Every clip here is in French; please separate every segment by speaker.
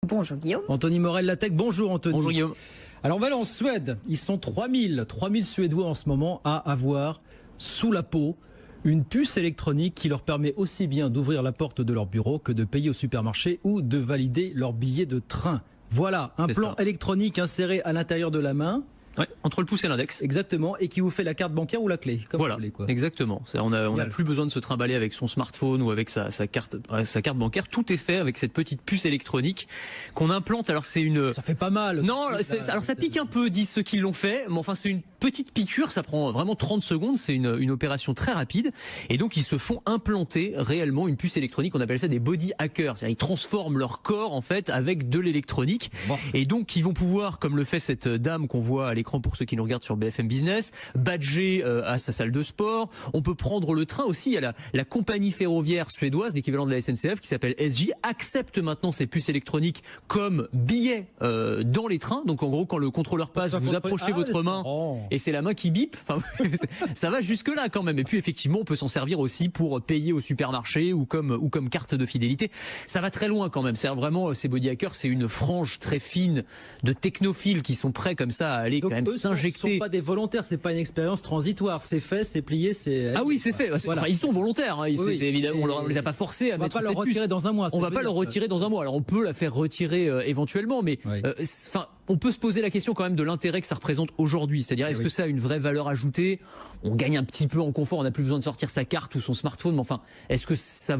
Speaker 1: Bonjour Guillaume.
Speaker 2: Anthony Morel, la tech. Bonjour Anthony.
Speaker 3: Bonjour Guillaume.
Speaker 2: Alors on va aller en Suède. Ils sont 3000 Suédois en ce moment à avoir sous la peau une puce électronique qui leur permet aussi bien d'ouvrir la porte de leur bureau que de payer au supermarché ou de valider leur billet de train. Voilà, un plan électronique inséré à l'intérieur de la main.
Speaker 3: Ouais, entre le pouce et l'index.
Speaker 2: Exactement, et qui vous fait la carte bancaire ou la clé, comme
Speaker 3: voilà,
Speaker 2: vous voulez, quoi.
Speaker 3: Exactement. On n'a plus besoin de se trimballer avec son smartphone ou avec sa carte bancaire. Tout est fait avec cette petite puce électronique qu'on implante. Alors c'est une.
Speaker 2: Ça fait pas mal.
Speaker 3: Non, alors ça pique un peu, disent ceux qui l'ont fait. Mais enfin, c'est une petite piqûre. Ça prend vraiment 30 secondes. C'est une opération très rapide. Et donc ils se font implanter réellement une puce électronique. On appelle ça des body hackers. C'est-à-dire ils transforment leur corps en fait avec de l'électronique. Bon. Et donc ils vont pouvoir, comme le fait cette dame qu'on voit à l'écran pour ceux qui nous regardent sur BFM Business, badger à sa salle de sport. On peut prendre le train aussi. Il y a la compagnie ferroviaire suédoise, l'équivalent de la SNCF, qui s'appelle SJ, accepte maintenant ces puces électroniques comme billets dans les trains. Donc en gros, quand le contrôleur passe, vous approchez votre main et c'est la main qui bip. Enfin, ça va jusque là quand même. Et puis effectivement, on peut s'en servir aussi pour payer au supermarché ou comme carte de fidélité. Ça va très loin quand même. C'est vraiment ces body hackers, c'est une frange très fine de technophiles qui sont prêts comme ça à aller quand même s'injecter.
Speaker 2: Ce ne sont pas des volontaires, c'est pas une expérience transitoire. C'est fait, c'est plié, c'est.
Speaker 3: Ah oui, c'est fait. Voilà. Enfin, ils sont volontaires. Hein.
Speaker 2: Oui,
Speaker 3: évidemment, on les a pas forcés à mettre cette puce. On va pas leur retirer
Speaker 2: dans un mois.
Speaker 3: On va pas leur retirer dans un mois. Alors on peut la faire retirer éventuellement, mais enfin. On peut se poser la question quand même de l'intérêt que ça représente aujourd'hui. C'est-à-dire, est-ce que ça a une vraie valeur ajoutée? On gagne un petit peu en confort, on n'a plus besoin de sortir sa carte ou son smartphone. Mais enfin, est-ce que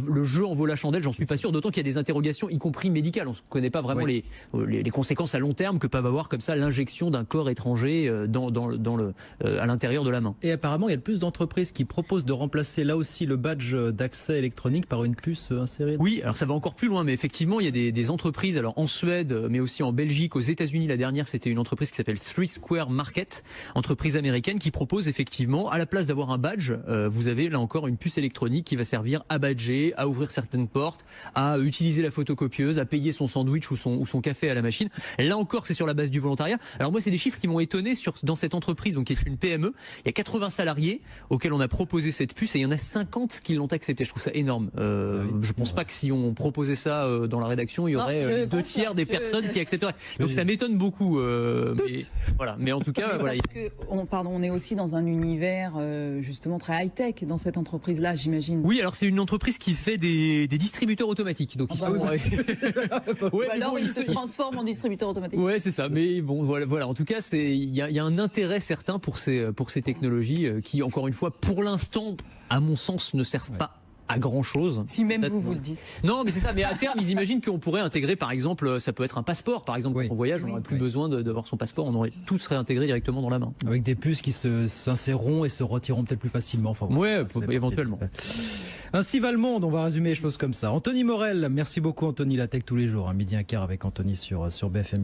Speaker 3: le jeu en vaut la chandelle? J'en suis pas sûr. D'autant qu'il y a des interrogations, y compris médicales. On ne connaît pas vraiment les conséquences à long terme que peuvent avoir comme ça l'injection d'un corps étranger à l'intérieur de la main.
Speaker 2: Et apparemment, il y a plus d'entreprises qui proposent de remplacer là aussi le badge d'accès électronique par une puce insérée.
Speaker 3: Oui, alors ça va encore plus loin, mais effectivement, il y a des entreprises, alors en Suède, mais aussi en Belgique, aux États-Unis. La dernière, c'était une entreprise qui s'appelle Three Square Market, entreprise américaine qui propose effectivement, à la place d'avoir un badge, vous avez là encore une puce électronique qui va servir à badger, à ouvrir certaines portes, à utiliser la photocopieuse, à payer son sandwich ou son café à la machine. Là encore, c'est sur la base du volontariat. Alors moi, c'est des chiffres qui m'ont étonné dans cette entreprise, donc qui est une PME. Il y a 80 salariés auxquels on a proposé cette puce et il y en a 50 qui l'ont accepté. Je trouve ça énorme. Je pense pas que si on proposait ça dans la rédaction, il y aurait 2/3 des personnes qui accepteraient. Donc ça m'étonne beaucoup. Mais en tout cas, voilà.
Speaker 1: On est aussi dans un univers justement très high-tech dans cette entreprise-là, j'imagine.
Speaker 3: Oui, alors c'est une entreprise qui fait des distributeurs automatiques. Donc ils
Speaker 1: se transforment en distributeurs automatiques.
Speaker 3: Ouais, c'est ça. Mais bon, voilà. En tout cas, il y a un intérêt certain pour ces technologies qui, encore une fois, pour l'instant, à mon sens, ne servent pas à grand chose.
Speaker 1: Si même vous le dites.
Speaker 3: Non, mais c'est ça. Mais à terme, ils imaginent qu'on pourrait intégrer, par exemple, ça peut être un passeport, par exemple, quand on voyage, on n'aurait plus besoin d'avoir son passeport, tout serait intégré directement dans la main.
Speaker 2: Avec des puces qui s'inséreront et se retireront peut-être plus facilement. Enfin,
Speaker 3: éventuellement.
Speaker 2: Ainsi va le monde, on va résumer les choses comme ça. Anthony Morel, merci beaucoup Anthony, la tech tous les jours, 12h15 avec Anthony sur BFM.